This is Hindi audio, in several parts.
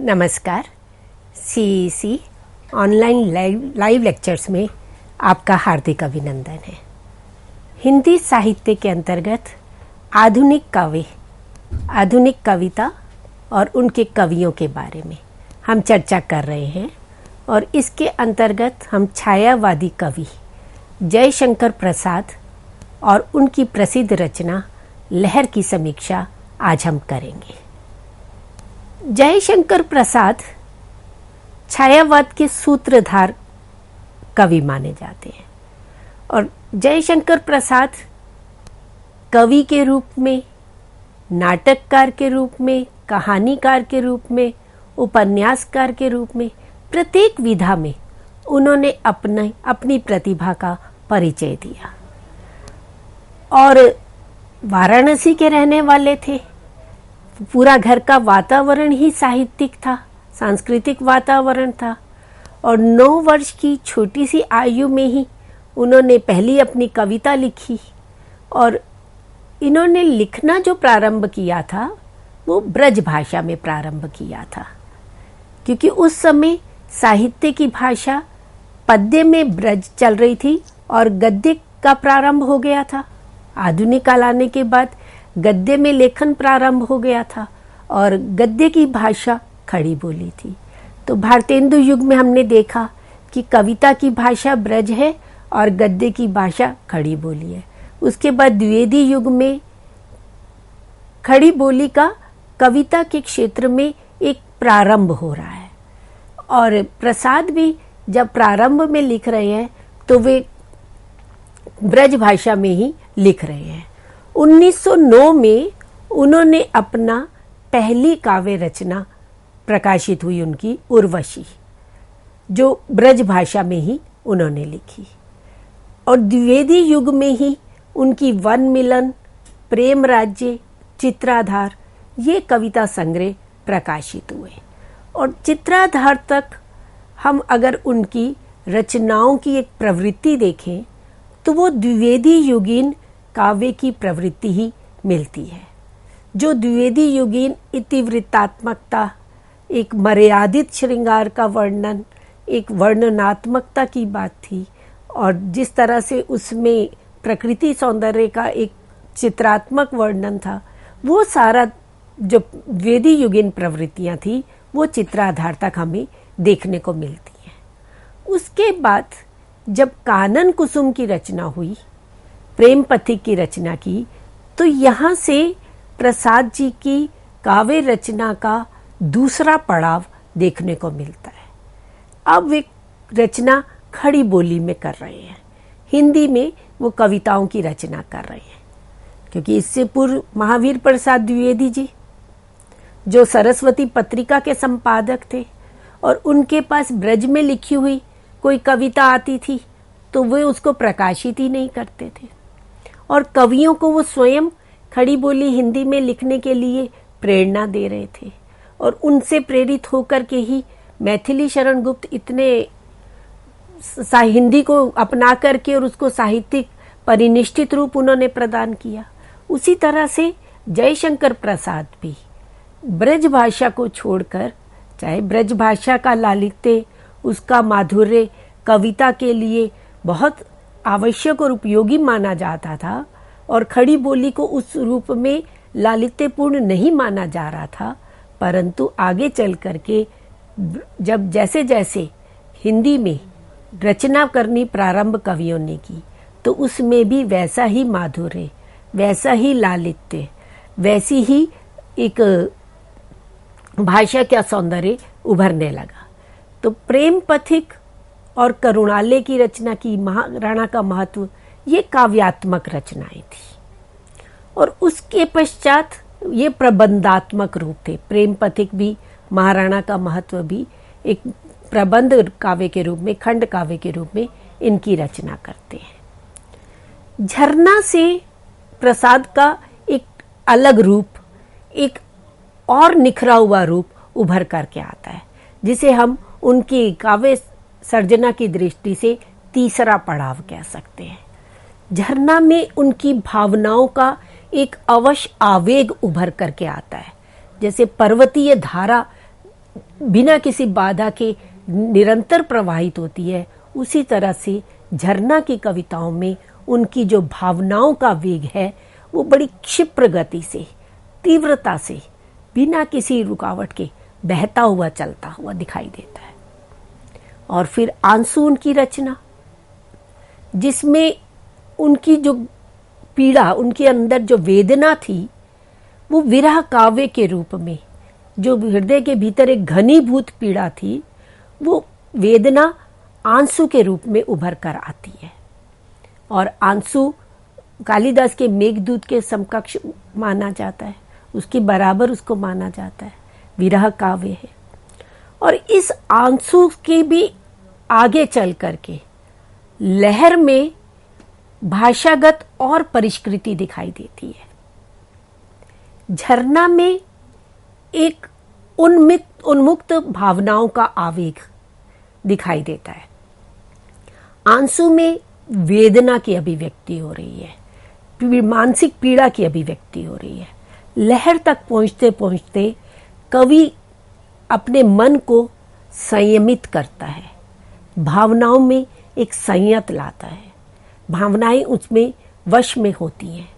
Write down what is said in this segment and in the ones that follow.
नमस्कार। सीईसी ऑनलाइन लाइव लेक्चर्स में आपका हार्दिक अभिनंदन है। हिंदी साहित्य के अंतर्गत आधुनिक काव्य, आधुनिक कविता और उनके कवियों के बारे में हम चर्चा कर रहे हैं और इसके अंतर्गत हम छायावादी कवि जयशंकर प्रसाद और उनकी प्रसिद्ध रचना लहर की समीक्षा आज हम करेंगे। जयशंकर प्रसाद छायावाद के सूत्रधार कवि माने जाते हैं और जयशंकर प्रसाद कवि के रूप में, नाटककार के रूप में, कहानीकार के रूप में, उपन्यासकार के रूप में, प्रत्येक विधा में उन्होंने अपनी प्रतिभा का परिचय दिया और वाराणसी के रहने वाले थे। पूरा घर का वातावरण ही साहित्यिक था, सांस्कृतिक वातावरण था और 9 वर्ष की छोटी सी आयु में ही उन्होंने पहली अपनी कविता लिखी और इन्होंने लिखना जो प्रारंभ किया था वो ब्रज भाषा में प्रारंभ किया था, क्योंकि उस समय साहित्य की भाषा पद्य में ब्रज चल रही थी और गद्य का प्रारंभ हो गया था। आधुनिक काल आने के बाद गद्य में लेखन प्रारंभ हो गया था और गद्य की भाषा खड़ी बोली थी। तो भारतेंदु युग में हमने देखा कि कविता की भाषा ब्रज है और गद्य की भाषा खड़ी बोली है। उसके बाद द्विवेदी युग में खड़ी बोली का कविता के क्षेत्र में एक प्रारंभ हो रहा है और प्रसाद भी जब प्रारंभ में लिख रहे हैं तो वे ब्रज भाषा में ही लिख रहे हैं। 1909 में उन्होंने अपना पहली काव्य रचना प्रकाशित हुई, उनकी उर्वशी, जो ब्रज भाषा में ही उन्होंने लिखी और द्विवेदी युग में ही उनकी वन मिलन, प्रेम राज्य, चित्राधार ये कविता संग्रह प्रकाशित हुए और चित्राधार तक हम अगर उनकी रचनाओं की एक प्रवृत्ति देखें तो वो द्विवेदी युगीन काव्य की प्रवृत्ति ही मिलती है। जो द्विवेदी युगीन इतिवृत्तात्मकता, एक मर्यादित श्रृंगार का वर्णन, एक वर्णनात्मकता की बात थी और जिस तरह से उसमें प्रकृति सौंदर्य का एक चित्रात्मक वर्णन था, वो सारा जो द्विवेदी युगीन प्रवृत्तियां थी वो चित्राधार तक हमें देखने को मिलती हैं। उसके बाद जब कानन कुसुम की रचना हुई, प्रेम पथिक की रचना की, तो यहाँ से प्रसाद जी की काव्य रचना का दूसरा पड़ाव देखने को मिलता है। अब वे रचना खड़ी बोली में कर रहे हैं, हिंदी में वो कविताओं की रचना कर रहे हैं, क्योंकि इससे पूर्व महावीर प्रसाद द्विवेदी जी जो सरस्वती पत्रिका के संपादक थे और उनके पास ब्रज में लिखी हुई कोई कविता आती थी तो वे उसको प्रकाशित ही नहीं करते थे और कवियों को वो स्वयं खड़ी बोली हिंदी में लिखने के लिए प्रेरणा दे रहे थे और उनसे प्रेरित होकर के ही मैथिली शरण गुप्त इतने हिंदी को अपना करके और उसको साहित्यिक परिनिष्ठित रूप उन्होंने प्रदान किया। उसी तरह से जयशंकर प्रसाद भी ब्रज भाषा को छोड़कर, चाहे ब्रज भाषा का लालित्य, उसका माधुर्य कविता के लिए बहुत आवश्यक और उपयोगी माना जाता था और खड़ी बोली को उस रूप में लालित्यपूर्ण नहीं माना जा रहा था, परंतु आगे चल करके जब जैसे जैसे हिंदी में रचना करनी प्रारंभ कवियों ने की तो उसमें भी वैसा ही माधुर्य, वैसा ही लालित्य, वैसी ही एक भाषा का सौंदर्य उभरने लगा। तो प्रेम पथिक और करुणालय की रचना की महाराणा का महत्व, ये काव्यात्मक रचनाएं थी और उसके पश्चात ये प्रबंधात्मक रूप थे। प्रेम पथिक भी, महाराणा का महत्व भी एक प्रबंध काव्य के रूप में, खंड काव्य के रूप में इनकी रचना करते हैं। झरना से प्रसाद का एक अलग रूप, एक और निखरा हुआ रूप उभर करके आता है, जिसे हम उनकी काव्य सर्जना की दृष्टि से तीसरा पड़ाव कह सकते हैं। झरना में उनकी भावनाओं का एक अवश्य आवेग उभर करके आता है, जैसे पर्वतीय धारा बिना किसी बाधा के निरंतर प्रवाहित होती है, उसी तरह से झरना की कविताओं में उनकी जो भावनाओं का वेग है वो बड़ी क्षिप्र गति से, तीव्रता से, बिना किसी रुकावट के बहता हुआ चलता हुआ दिखाई देता है। और फिर आंसू उनकी रचना, जिसमें उनकी जो पीड़ा, उनके अंदर जो वेदना थी, वो विरह काव्य के रूप में, जो हृदय के भीतर एक घनीभूत पीड़ा थी, वो वेदना आंसू के रूप में उभर कर आती है। और आंसू कालिदास के मेघदूत के समकक्ष माना जाता है, उसके बराबर उसको माना जाता है, विरह काव्य है। और इस आंसू के भी आगे चल करके लहर में भाषागत और परिष्कृति दिखाई देती है। झरना में एक उन्मुक्त भावनाओं का आवेग दिखाई देता है। आंसू में वेदना की अभिव्यक्ति हो रही है, मानसिक पीड़ा की अभिव्यक्ति हो रही है। लहर तक पहुंचते पहुंचते कवि अपने मन को संयमित करता है, भावनाओं में एक संयत लाता है, भावनाएं उसमें वश में होती हैं।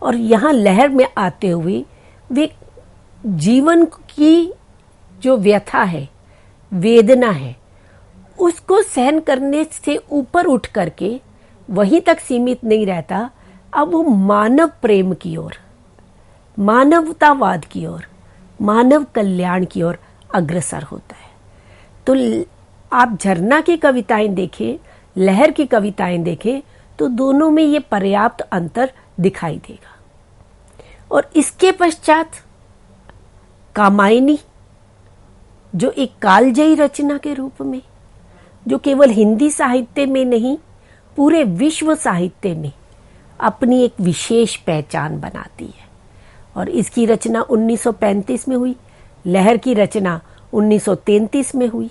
और यहाँ लहर में आते हुए वे जीवन की जो व्यथा है, वेदना है, उसको सहन करने से ऊपर उठ करके वहीं तक सीमित नहीं रहता, अब वो मानव प्रेम की ओर, मानवतावाद की ओर, मानव कल्याण की ओर अग्रसर होता है। तो आप झरना की कविताएं देखें, लहर की कविताएं देखें, तो दोनों में ये पर्याप्त अंतर दिखाई देगा। और इसके पश्चात कामायनी, जो एक कालजयी रचना के रूप में, जो केवल हिंदी साहित्य में नहीं पूरे विश्व साहित्य में अपनी एक विशेष पहचान बनाती है। और इसकी रचना 1935 में हुई, लहर की रचना 1933 में हुई,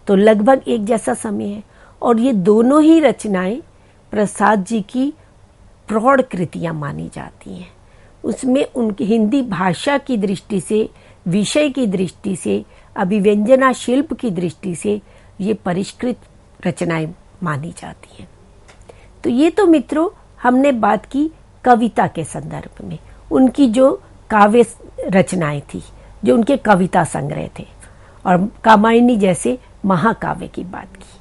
तो लगभग एक जैसा समय है। और ये दोनों ही रचनाएं प्रसाद जी की प्रौढ़ कृतियां मानी जाती हैं। उसमें उनकी हिंदी भाषा की दृष्टि से, विषय की दृष्टि से, अभिव्यंजना शिल्प की दृष्टि से ये परिष्कृत रचनाएं मानी जाती हैं। तो ये तो मित्रों हमने बात की कविता के संदर्भ में, उनकी जो काव्य रचनाएं थी, जो उनके कविता संग्रह थे, और कामायनी जैसे महाकाव्य की बात की।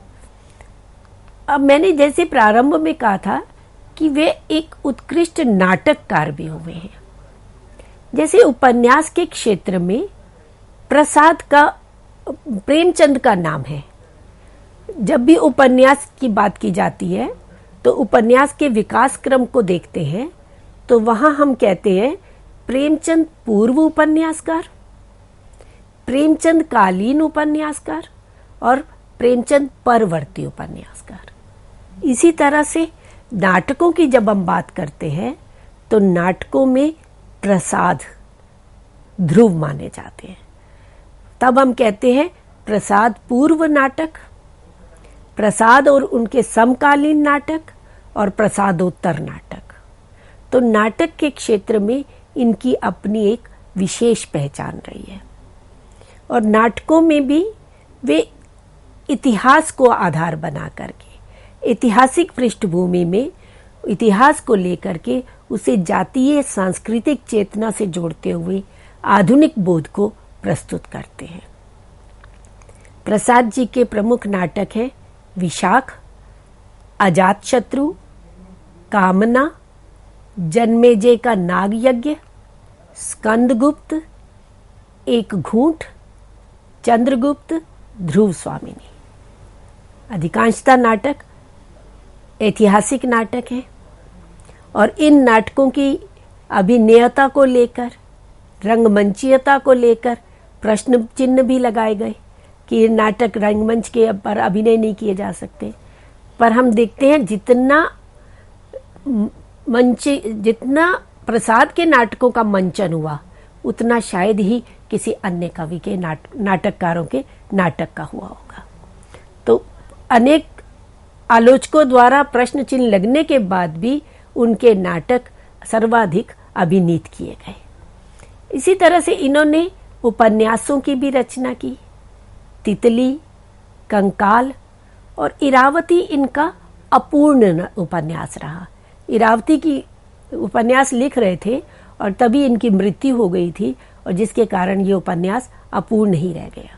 अब मैंने जैसे प्रारंभ में कहा था कि वे एक उत्कृष्ट नाटककार भी हुए हैं। जैसे उपन्यास के क्षेत्र में प्रसाद का, प्रेमचंद का नाम है। जब भी उपन्यास की बात की जाती है तो उपन्यास के विकास क्रम को देखते हैं, तो वहां हम कहते हैं प्रेमचंद पूर्व उपन्यासकार, प्रेमचंद कालीन उपन्यासकार और प्रेमचंद परवर्ती उपन्यासकार। इसी तरह से नाटकों की जब हम बात करते हैं तो नाटकों में प्रसाद ध्रुव माने जाते हैं। तब हम कहते हैं प्रसाद पूर्व नाटक, प्रसाद और उनके समकालीन नाटक, और प्रसादोत्तर नाटक। तो नाटक के क्षेत्र में इनकी अपनी एक विशेष पहचान रही है। और नाटकों में भी वे इतिहास को आधार बना करके, ऐतिहासिक पृष्ठभूमि में इतिहास को लेकर के उसे जातीय सांस्कृतिक चेतना से जोड़ते हुए आधुनिक बोध को प्रस्तुत करते हैं। प्रसाद जी के प्रमुख नाटक हैं विशाख, अजातशत्रु, कामना, जन्मेजय का नाग यज्ञ, स्कंदगुप्त, एक घूंट, चंद्रगुप्त, ध्रुव स्वामिनी। अधिकांशतः नाटक ऐतिहासिक नाटक हैं। और इन नाटकों की अभिनयता को लेकर, रंगमंचीयता को लेकर प्रश्न चिन्ह भी लगाए गए कि ये नाटक रंगमंच के पर अभिनय नहीं किए जा सकते। पर हम देखते हैं जितना प्रसाद के नाटकों का मंचन हुआ, उतना शायद ही किसी अन्य कवि के नाटककारों के नाटक का हुआ होगा। तो अनेक आलोचकों द्वारा प्रश्न चिन्ह लगने के बाद भी उनके नाटक सर्वाधिक अभिनीत किए गए। इसी तरह से इन्होंने उपन्यासों की भी रचना की, तितली, कंकाल और इरावती इनका अपूर्ण उपन्यास रहा। इरावती की उपन्यास लिख रहे थे और तभी इनकी मृत्यु हो गई थी, और जिसके कारण ये उपन्यास अपूर्ण ही रह गया।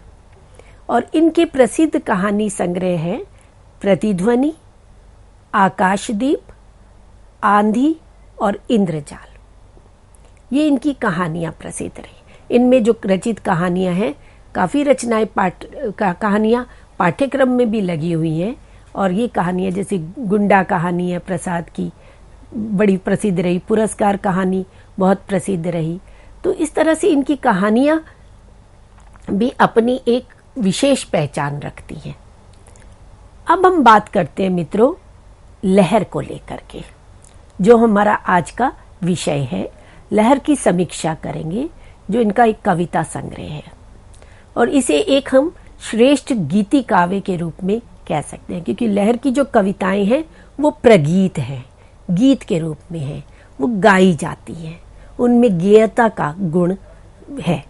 और इनके प्रसिद्ध कहानी संग्रह हैं प्रतिध्वनि, आकाशदीप, आंधी और इंद्रजाल। ये इनकी कहानियां प्रसिद्ध रही। इनमें जो रचित कहानियां हैं, काफ़ी रचनाएं कहानियां पाठ्यक्रम में भी लगी हुई हैं। और ये कहानियां जैसे गुंडा कहानी है प्रसाद की, बड़ी प्रसिद्ध रही। पुरस्कार कहानी बहुत प्रसिद्ध रही। तो इस तरह से इनकी कहानियां भी अपनी एक विशेष पहचान रखती हैं। अब हम बात करते हैं मित्रों लहर को लेकर के, जो हमारा आज का विषय है। लहर की समीक्षा करेंगे, जो इनका एक कविता संग्रह है, और इसे एक हम श्रेष्ठ गीति काव्य के रूप में कह सकते हैं, क्योंकि लहर की जो कविताएं हैं वो प्रगीत हैं, गीत के रूप में हैं, वो गाई जाती हैं, उनमें गेयता का गुण है,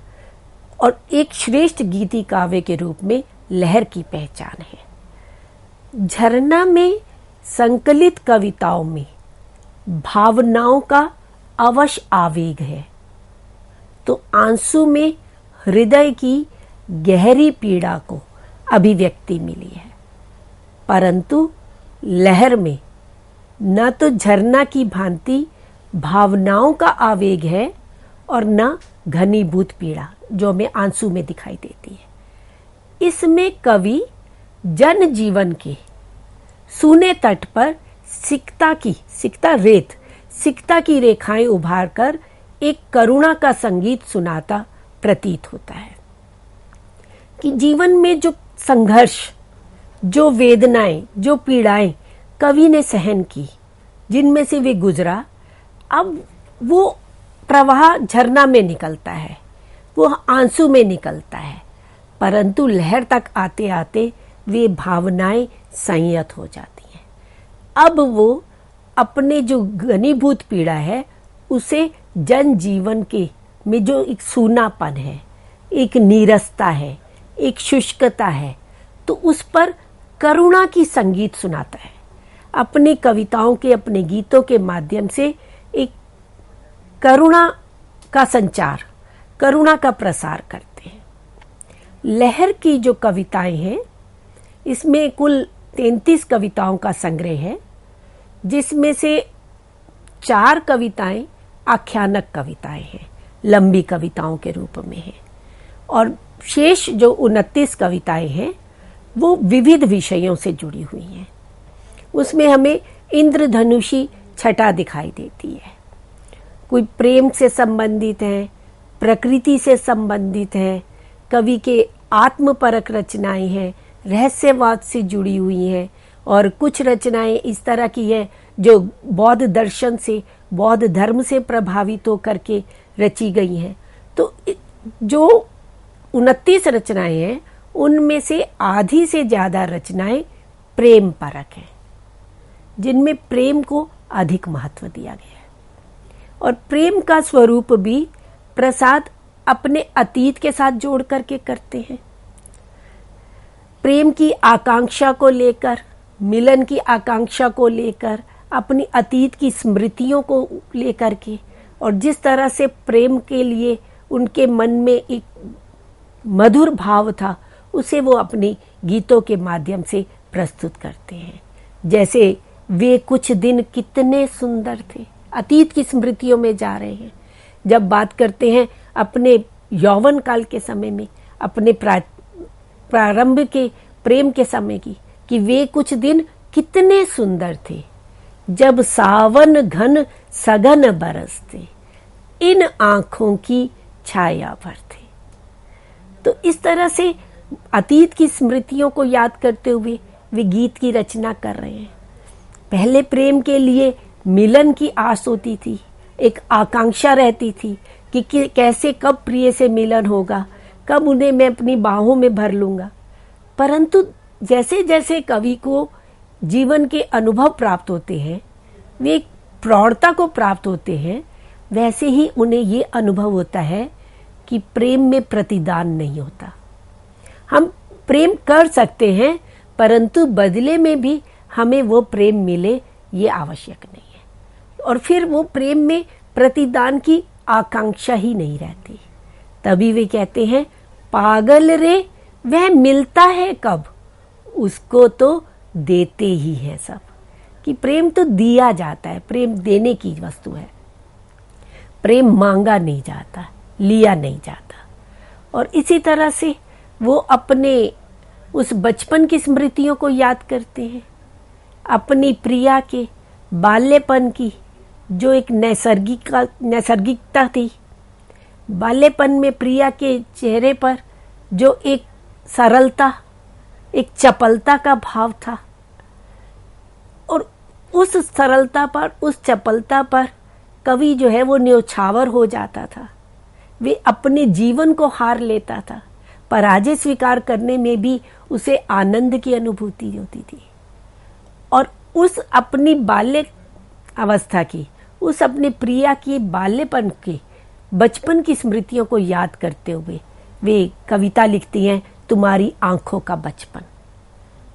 और एक श्रेष्ठ गीति काव्य के रूप में लहर की पहचान है। झरना में संकलित कविताओं में भावनाओं का अवश्य आवेग है, तो आंसू में हृदय की गहरी पीड़ा को अभिव्यक्ति मिली है। परंतु लहर में न तो झरना की भांति भावनाओं का आवेग है और न घनीभूत पीड़ा जो हमें आंसू में दिखाई देती है। इसमें कवि जन जीवन के सूने तट पर सिकता की रेखाएं उभार कर एक करुणा का संगीत सुनाता प्रतीत होता है कि जीवन में जो संघर्ष, जो वेदनाएं, जो पीड़ाएं कवि ने सहन की, जिनमें से वे गुजरा, अब वो प्रवाह झरना में निकलता है, वो आंसू में निकलता है, परंतु लहर तक आते आते वे भावनाएं संयत हो जाती हैं। अब वो अपने जो घनीभूत पीड़ा है उसे जन जीवन के में जो एक सूनापन है, एक नीरसता है, एक शुष्कता है, तो उस पर करुणा की संगीत सुनाता है। अपनी कविताओं के, अपने गीतों के माध्यम से एक करुणा का संचार, करुणा का प्रसार करते हैं। लहर की जो कविताएं हैं, इसमें कुल 33 कविताओं का संग्रह है, जिसमें से 4 कविताएं आख्यानक कविताएं हैं, लंबी कविताओं के रूप में हैं, और शेष जो 29 कविताएं हैं वो विविध विषयों से जुड़ी हुई हैं। उसमें हमें इंद्रधनुषी छटा दिखाई देती है। कोई प्रेम से संबंधित है, प्रकृति से संबंधित है, कवि के आत्मपरक रचनाएं हैं, रहस्यवाद से जुड़ी हुई हैं, और कुछ रचनाएं इस तरह की है जो बौद्ध दर्शन से, बौद्ध धर्म से प्रभावित होकर के रची गई हैं। तो जो 29 रचनाएं हैं उनमें से आधी से ज्यादा रचनाएं प्रेम परक हैं, जिनमें प्रेम को अधिक महत्व दिया गया है। और प्रेम का स्वरूप भी प्रसाद अपने अतीत के साथ जोड़ करके करते हैं। प्रेम की आकांक्षा को लेकर, मिलन की आकांक्षा को लेकर, अपनी अतीत की स्मृतियों को लेकर के, और जिस तरह से प्रेम के लिए उनके मन में एक मधुर भाव था, उसे वो अपने गीतों के माध्यम से प्रस्तुत करते हैं। जैसे वे कुछ दिन कितने सुंदर थे, अतीत की स्मृतियों में जा रहे हैं। जब बात करते हैं अपने यौवन काल के समय में, अपने प्रारंभ के प्रेम के समय की, कि वे कुछ दिन कितने सुंदर थे जब सावन घन सघन बरसते, इन आंखों की छाया भर थे। तो इस तरह से अतीत की स्मृतियों को याद करते हुए वे गीत की रचना कर रहे हैं। पहले प्रेम के लिए मिलन की आस होती थी, एक आकांक्षा रहती थी कि कैसे, कब प्रिय से मिलन होगा, कब उन्हें मैं अपनी बाहों में भर लूंगा। परंतु जैसे जैसे कवि को जीवन के अनुभव प्राप्त होते हैं, वे एक प्रौढ़ता को प्राप्त होते हैं, वैसे ही उन्हें ये अनुभव होता है कि प्रेम में प्रतिदान नहीं होता। हम प्रेम कर सकते हैं, परंतु बदले में भी हमें वो प्रेम मिले ये आवश्यक नहीं है। और फिर वो प्रेम में प्रतिदान की आकांक्षा ही नहीं रहती। तभी वे कहते हैं, पागल रे वह मिलता है कब, उसको तो देते ही है सब। कि प्रेम तो दिया जाता है, प्रेम देने की वस्तु है। प्रेम मांगा नहीं जाता, लिया नहीं जाता। और इसी तरह से वो अपने उस बचपन की स्मृतियों को याद करते हैं, अपनी प्रिया के बाल्यपन की जो एक नैसर्गिकता थी, बाल्यपन में प्रिया के चेहरे पर जो एक सरलता, एक चपलता का भाव था, और उस सरलता पर, उस चपलता पर कवि जो है वो न्योछावर हो जाता था। वे अपने जीवन को हार लेता था। पराजय स्वीकार करने में भी उसे आनंद की अनुभूति होती थी। और उस अपनी बाल्य अवस्था की, उस अपने प्रिया की बाल्यपन की, बचपन की स्मृतियों को याद करते हुए वे कविता लिखती हैं, तुम्हारी आंखों का बचपन।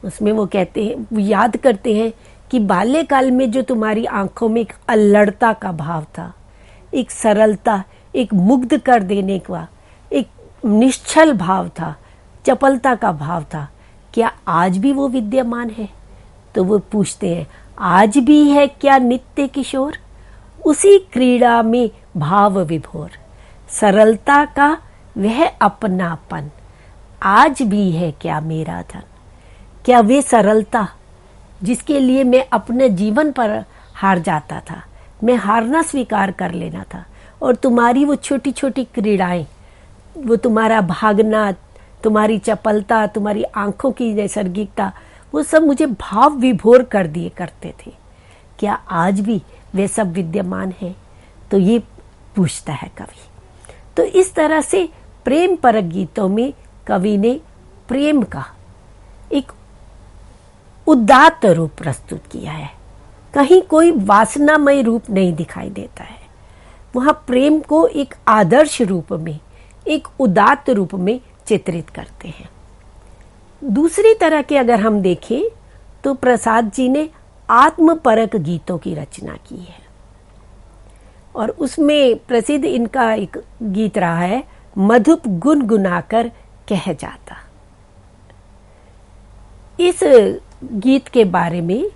उसमें वो कहते हैं, वो याद करते हैं कि बाल्यकाल में जो तुम्हारी आंखों में एक अल्लड़ता का भाव था, एक सरलता, एक मुग्ध कर देने का, एक निश्चल भाव था, चपलता का भाव था, क्या आज भी वो विद्यमान है? तो वो पूछते हैं, आज भी है क्या नित्य किशोर, उसी क्रीड़ा में भाव विभोर, सरलता का वह अपनापन, आज भी है क्या मेरा धन। क्या वे सरलता जिसके लिए मैं अपने जीवन पर हार जाता था, मैं हारना स्वीकार कर लेना था, और तुम्हारी वो छोटी छोटी क्रीड़ाएं, वो तुम्हारा भागना, तुम्हारी चपलता, तुम्हारी आंखों की नैसर्गिकता, वो सब मुझे भाव विभोर कर दिए करते थे। क्या आज भी वे सब विद्यमान है? तो ये पूछता है कवि। तो इस तरह से प्रेम परक गीतों में कवि ने प्रेम का एक उदात्त रूप प्रस्तुत किया है। कहीं कोई वासनामय रूप नहीं दिखाई देता है। वहां प्रेम को एक आदर्श रूप में, एक उदात्त रूप में चित्रित करते हैं। दूसरी तरह के अगर हम देखें तो प्रसाद जी ने आत्मपरक गीतों की रचना की है, और उसमें प्रसिद्ध इनका एक गीत रहा है, मधुप गुनगुनाकर कह जाता। इस गीत के बारे में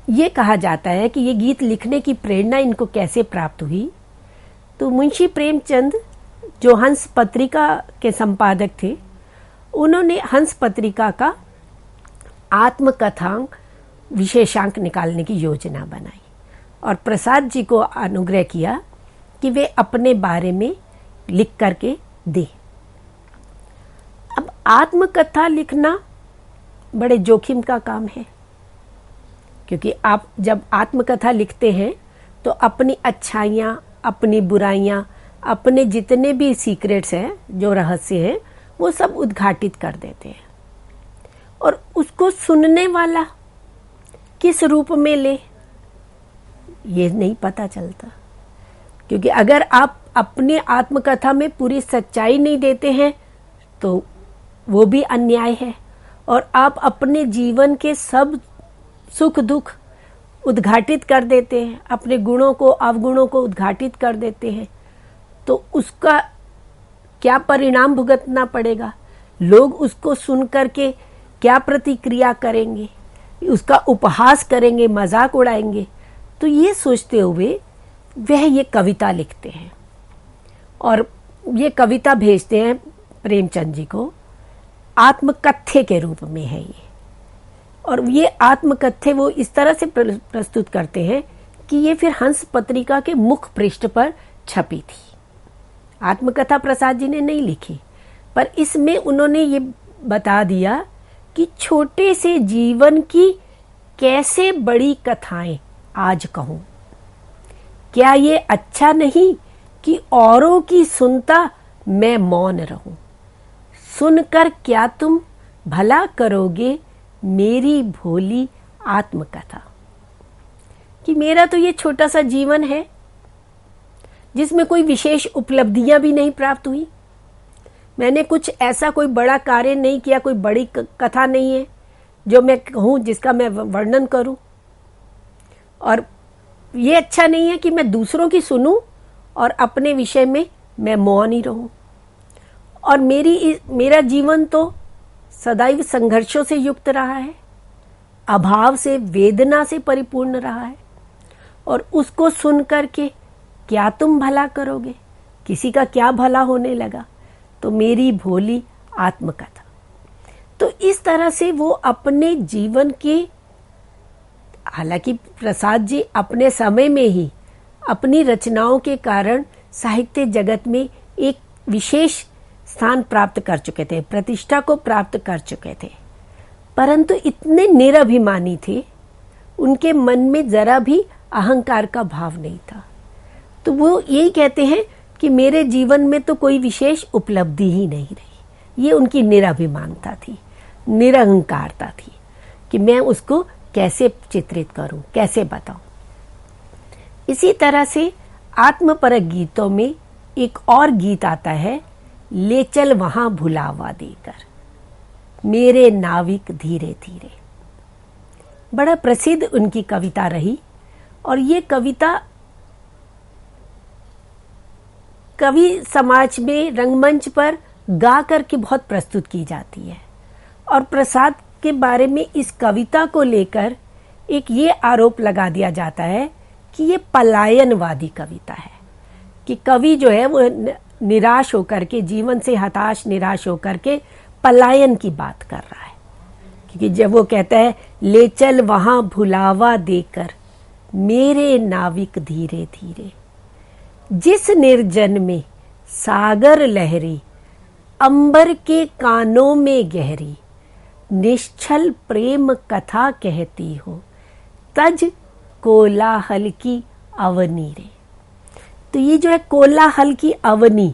ये कहा जाता है कि ये गीत लिखने की प्रेरणा इनको कैसे प्राप्त हुई। तो मुंशी प्रेमचंद जो हंस पत्रिका के संपादक थे, उन्होंने हंस पत्रिका का आत्मकथांक विशेषांक निकालने की योजना बनाई और प्रसाद जी को अनुग्रह किया कि वे अपने बारे में लिख करके दें। अब आत्मकथा लिखना बड़े जोखिम का काम है, क्योंकि आप जब आत्मकथा लिखते हैं तो अपनी अच्छाइयाँ, अपनी बुराइयाँ, अपने जितने भी सीक्रेट्स हैं, जो रहस्य हैं, वो सब उद्घाटित कर देते हैं। और उसको सुनने वाला किस रूप में ले, ये नहीं पता चलता। क्योंकि अगर आप अपनी आत्मकथा में पूरी सच्चाई नहीं देते हैं तो वो भी अन्याय है, और आप अपने जीवन के सब सुख दुख उद्घाटित कर देते हैं, अपने गुणों को, अवगुणों को उद्घाटित कर देते हैं, तो उसका क्या परिणाम भुगतना पड़ेगा? लोग उसको सुन करके क्या प्रतिक्रिया करेंगे? उसका उपहास करेंगे, मजाक उड़ाएंगे। तो ये सोचते हुए वह ये कविता लिखते हैं और ये कविता भेजते हैं प्रेमचंद जी को। आत्मकथ्य के रूप में है ये, और ये आत्मकथ्य वो इस तरह से प्रस्तुत करते हैं कि ये फिर हंस पत्रिका के मुख पृष्ठ पर छपी थी। आत्मकथा प्रसाद जी ने नहीं लिखी, पर इसमें उन्होंने ये बता दिया कि छोटे से जीवन की कैसे बड़ी कथाएं आज कहूं। क्या ये अच्छा नहीं कि औरों की सुनता मैं मौन रहूं? सुनकर क्या तुम भला करोगे मेरी भोली आत्मकथा। कि मेरा तो ये छोटा सा जीवन है जिसमें कोई विशेष उपलब्धियां भी नहीं प्राप्त हुई, मैंने कुछ ऐसा कोई बड़ा कार्य नहीं किया, कोई बड़ी कथा नहीं है जो मैं कहूँ, जिसका मैं वर्णन करूं। और ये अच्छा नहीं है कि मैं दूसरों की सुनूं और अपने विषय में मैं मौन ही रहूं। और मेरा जीवन तो सदैव संघर्षों से युक्त रहा है, अभाव से, वेदना से परिपूर्ण रहा है। और उसको सुन करके क्या तुम भला करोगे, किसी का क्या भला होने लगा। तो मेरी भोली आत्मकथा। तो इस तरह से वो अपने जीवन के, हालांकि प्रसाद जी अपने समय में ही अपनी रचनाओं के कारण साहित्य जगत में एक विशेष स्थान प्राप्त कर चुके थे, प्रतिष्ठा को प्राप्त कर चुके थे, परंतु इतने निरभिमानी थे, उनके मन में जरा भी अहंकार का भाव नहीं था। तो वो यही कहते हैं कि मेरे जीवन में तो कोई विशेष उपलब्धि ही नहीं रही। ये उनकी निराभिमानता थी, निरहंकारता थी कि मैं उसको कैसे चित्रित करूं, कैसे बताऊं। इसी तरह से आत्मपरक गीतों में एक और गीत आता है, ले चल वहां भुलावा देकर, मेरे नाविक धीरे धीरे। बड़ा प्रसिद्ध उनकी कविता रही और ये कविता कवि समाज में रंगमंच पर गा करके बहुत प्रस्तुत की जाती है। और प्रसाद के बारे में इस कविता को लेकर एक ये आरोप लगा दिया जाता है कि ये पलायनवादी कविता है, कि कवि जो है वो निराश होकर के, जीवन से हताश निराश होकर के पलायन की बात कर रहा है। क्योंकि जब वो कहता है ले चल वहां भुलावा देकर, मेरे नाविक धीरे धीरे, जिस निर्जन में सागर लहरी, अंबर के कानों में गहरी, निश्चल प्रेम कथा कहती हो, तज कोलाहल की अवनी रे। तो ये जो है कोलाहल की अवनी,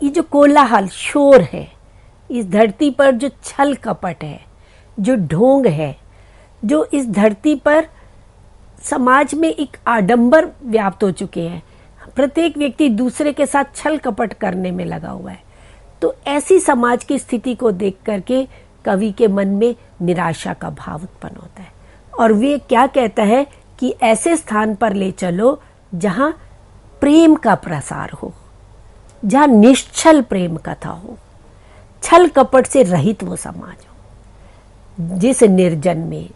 ये जो कोलाहल शोर है, इस धरती पर जो छल कपट है, जो ढोंग है, जो इस धरती पर समाज में एक आडंबर व्याप्त हो चुके हैं, प्रत्येक व्यक्ति दूसरे के साथ छल कपट करने में लगा हुआ है। तो ऐसी समाज की स्थिति को देख करके कवि के मन में निराशा का भाव उत्पन्न होता है और वे क्या कहता है कि ऐसे स्थान पर ले चलो जहां प्रेम का प्रसार हो, जहां निश्चल प्रेम कथा हो, छल कपट से रहित वो समाज हो, जिस निर्जन में,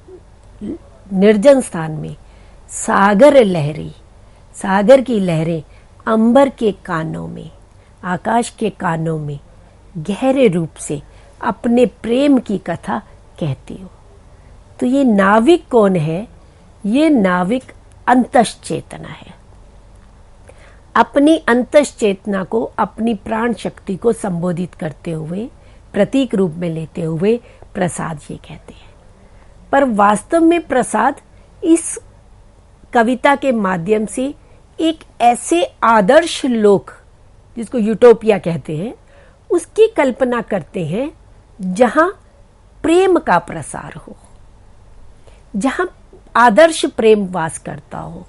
निर्जन स्थान में सागर लहरी, सागर की लहरें अंबर के कानों में, आकाश के कानों में गहरे रूप से अपने प्रेम की कथा कहती हो। तो ये नाविक कौन है? ये नाविक अंतश्चेतना है। अपनी अंतश्चेतना को, अपनी प्राण शक्ति को संबोधित करते हुए, प्रतीक रूप में लेते हुए प्रसाद ये कहते हैं। पर वास्तव में प्रसाद इस कविता के माध्यम से एक ऐसे आदर्श लोक, जिसको यूटोपिया कहते हैं, उसकी कल्पना करते हैं जहां प्रेम का प्रसार हो, जहां आदर्श प्रेम वास करता हो,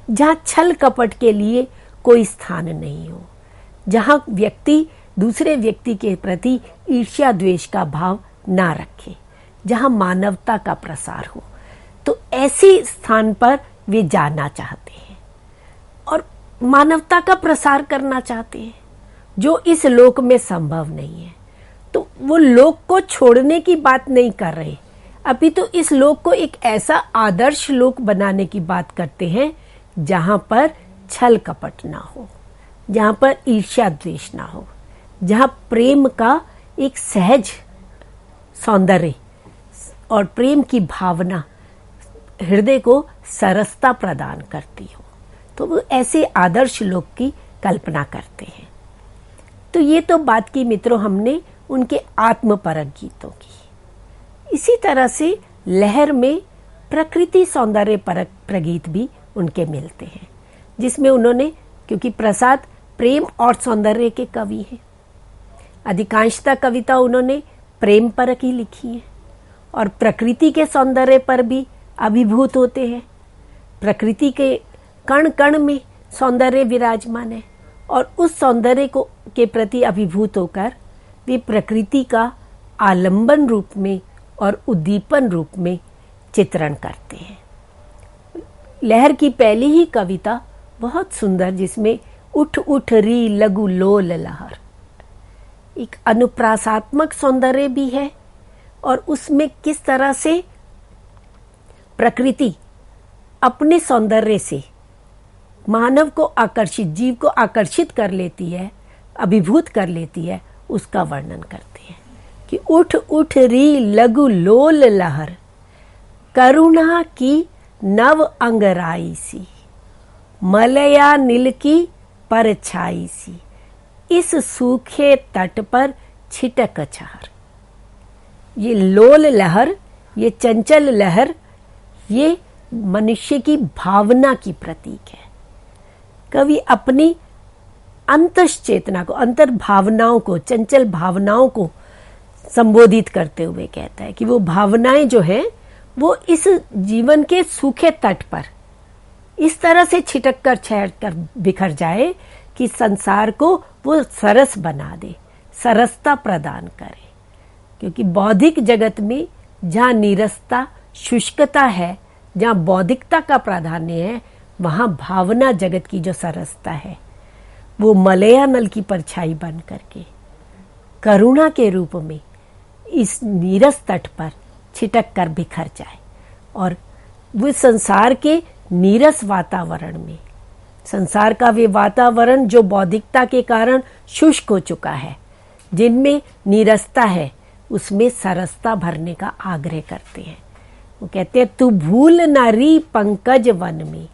जहां छल कपट के लिए कोई स्थान नहीं हो, जहां व्यक्ति दूसरे व्यक्ति के प्रति ईर्ष्या द्वेष का भाव ना रखे, जहां मानवता का प्रसार हो। तो ऐसे स्थान पर वे जाना चाहते हैं और मानवता का प्रसार करना चाहते हैं, जो इस लोक में संभव नहीं है। तो वो लोक को छोड़ने की बात नहीं कर रहे, अभी तो इस लोक को एक ऐसा आदर्श लोक बनाने की बात करते हैं जहां पर छल कपट ना हो, जहां पर ईर्ष्या द्वेष ना हो, जहां प्रेम का एक सहज सौंदर्य और प्रेम की भावना हृदय को सरसता प्रदान करती हो। तो वो ऐसे आदर्श लोक की कल्पना करते हैं। तो ये तो बात की मित्रों हमने उनके आत्मपरक गीतों की। इसी तरह से लहर में प्रकृति सौंदर्य परक प्रगीत भी उनके मिलते हैं, जिसमें उन्होंने, क्योंकि प्रसाद प्रेम और सौंदर्य के कवि हैं, अधिकांशतः कविता उन्होंने प्रेम परक ही लिखी है और प्रकृति के सौंदर्य पर भी अभिभूत होते हैं। प्रकृति के कण कण में सौंदर्य विराजमान है और उस सौंदर्य को के प्रति अभिभूत होकर वे प्रकृति का आलंबन रूप में और उद्दीपन रूप में चित्रण करते हैं। लहर की पहली ही कविता बहुत सुंदर, जिसमें उठ उठ री लघु लोल लहर, एक अनुप्रासात्मक सौंदर्य भी है और उसमें किस तरह से प्रकृति अपने सौंदर्य से मानव को आकर्षित, जीव को आकर्षित कर लेती है, अभिभूत कर लेती है, उसका वर्णन करते हैं कि उठ उठ री लघु लोल लहर, करुणा की नव अंगराई सी, मलया नील की परछाई सी, इस सूखे तट पर छिटक छार। ये लोल लहर, ये चंचल लहर, ये मनुष्य की भावना की प्रतीक है। कवि अपनी अंतश्चेतना को, अंतर भावनाओं को, चंचल भावनाओं को संबोधित करते हुए कहता है कि वो भावनाएं जो हैं वो इस जीवन के सूखे तट पर इस तरह से छिटक कर छेड़ कर बिखर जाए कि संसार को वो सरस बना दे, सरसता प्रदान करे। क्योंकि बौद्धिक जगत में जहाँ नीरसता, शुष्कता है, जहाँ बौद्धिकता का प्राधान्य है, वहाँ भावना जगत की जो सरसता है वो मलया नल की परछाई बन करके करुणा के रूप में इस नीरस तट पर छिटक कर बिखर जाए और वो संसार के नीरस वातावरण में, संसार का वे वातावरण जो बौद्धिकता के कारण शुष्क हो चुका है, जिनमें नीरसता है, उसमें सरसता भरने का आग्रह करते हैं। वो कहते हैं तू भूल ना री पंकज वन में,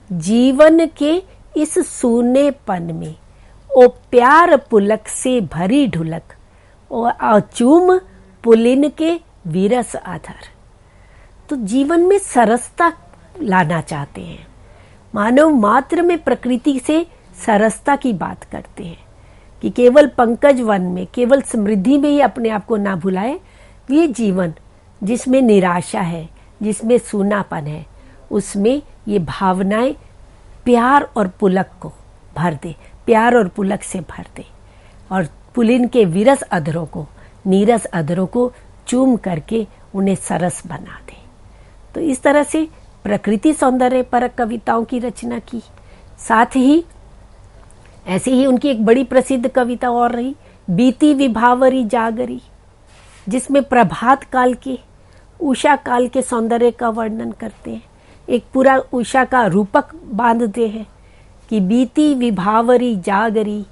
जीवन के इस सूनेपन में, ओ प्यार पुलक से भरी ढुलक, ओ अचूम पुलिन के विरस आधर। तो जीवन में सरसता लाना चाहते हैं। मानव मात्र में प्रकृति से सरसता की बात करते हैं कि केवल पंकज वन में, केवल समृद्धि में ही अपने आप को ना भुलाए। ये जीवन जिसमें निराशा है, जिसमें सूनापन है, उसमें ये भावनाएं प्यार और पुलक को भर दे, प्यार और पुलक से भर दे और पुलिन के विरस अधरों को, नीरस अधरों को चूम करके उन्हें सरस बना दे। तो इस तरह से प्रकृति सौंदर्य पर कविताओं की रचना की। साथ ही ऐसे ही उनकी एक बड़ी प्रसिद्ध कविता और रही, बीती विभावरी जागरी, जिसमें प्रभात काल के, उषा काल के सौंदर्य का वर्णन करते हैं। एक पूरा उषा का रूपक बांधते हैं कि बीती विभावरी जागरी,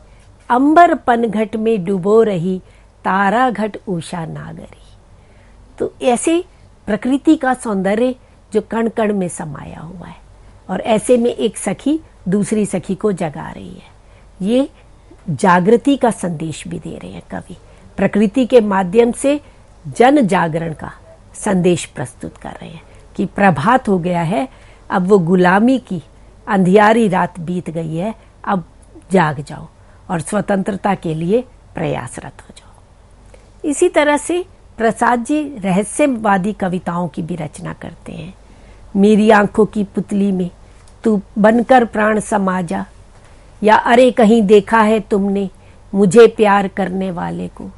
अंबर पनघट में डुबो रही, तारा घट उषा नागरी। तो ऐसे प्रकृति का सौंदर्य जो कण कण में समाया हुआ है और ऐसे में एक सखी दूसरी सखी को जगा रही है। ये जागृति का संदेश भी दे रहे हैं कवि, प्रकृति के माध्यम से जन जागरण का संदेश प्रस्तुत कर रहे हैं कि प्रभात हो गया है, अब वो गुलामी की अंधियारी रात बीत गई है, अब जाग जाओ और स्वतंत्रता के लिए प्रयासरत हो जाओ। इसी तरह से प्रसाद जी रहस्यवादी कविताओं की भी रचना करते हैं। मेरी आंखों की पुतली में तू बनकर प्राण समा जा, या अरे कहीं देखा है तुमने मुझे प्यार करने वाले को।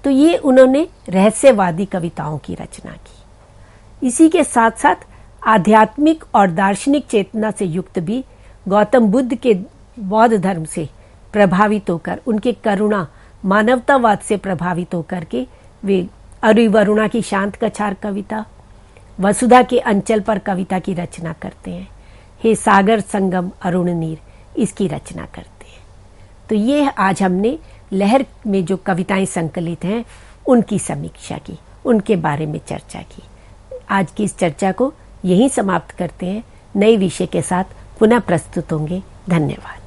तो ये उन्होंने रहस्यवादी कविताओं की रचना की। इसी के साथ साथ आध्यात्मिक और दार्शनिक चेतना से युक्त भी गौतम बुद्ध के बौद्ध धर्म से प्रभावित होकर, उनके करुणा मानवतावाद से प्रभावित होकर के वे अरुवरुणा की शांत कछार कविता, वसुधा के अंचल पर कविता की रचना करते हैं। हे सागर संगम अरुण नीर, इसकी रचना करते हैं। तो ये आज हमने लहर में जो कविताएं संकलित हैं उनकी समीक्षा की, उनके बारे में चर्चा की। आज की इस चर्चा को यहीं समाप्त करते हैं। नए विषय के साथ पुनः प्रस्तुत होंगे। धन्यवाद।